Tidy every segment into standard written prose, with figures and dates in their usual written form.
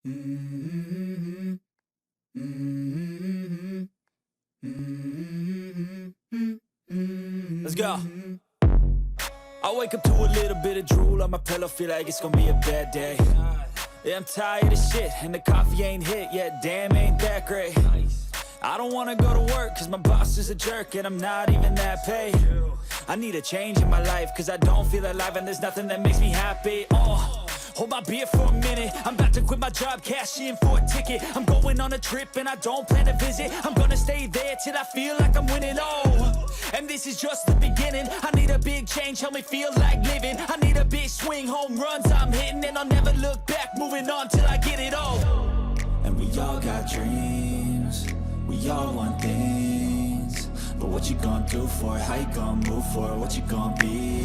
Mm-hmm. Mm-hmm. Mm-hmm. Let's go. I wake up to a little bit of drool on my pillow, feel like it's gonna be a bad day. Yeah, I'm tired of shit, and the coffee ain't hit yet, damn, ain't that great. I don't wanna go to work, cause my boss is a jerk, and I'm not even that paid. I need a change in my life, cause I don't feel alive, and there's nothing that makes me happy. Hold my beer for a minute, I'm about to quit my job, cash in for a ticket. I'm going on a trip and I don't plan to visit. I'm gonna stay there till I feel like I'm winning, and this is just the beginning. I need a big change, help me feel like living. I need a big swing, home runs I'm hitting, and I'll never look back, moving on till I get it all. And we all got dreams, we all want things, but what you gonna do for it? How you gonna move for it? What you gonna be?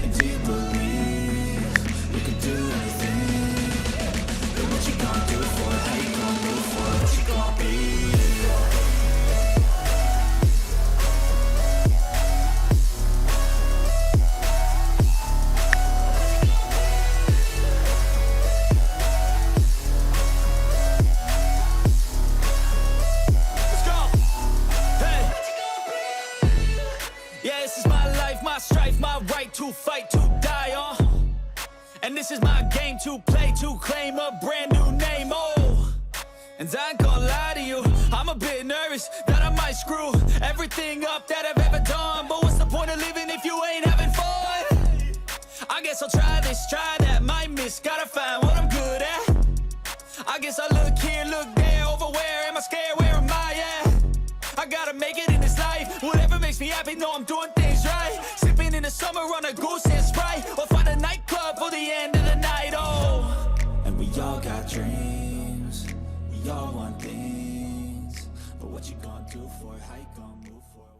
And do you believe you can do anything? But what you gonna do for it? How you gonna move for it? What you gonna be? Let's go! Hey! Yeah, this is my life, my strife, my right to fight, to die on. And this is my game to play, to claim a brand new name, And I ain't gonna lie to you, I'm a bit nervous that I might screw everything up that I've ever done. But what's the point of living if you ain't having fun? I guess I'll try this, try that, might miss, gotta find what I'm good at. I guess I look here, look there, over where am I scared, where am I at? I gotta make it in this life, whatever makes me happy, know I'm doing things right. Sipping in the summer on a goose and Sprite, or find a nightclub for the end of the night, And we all got dreams, we all want things, but what you gonna do for it? How you gonna move for it?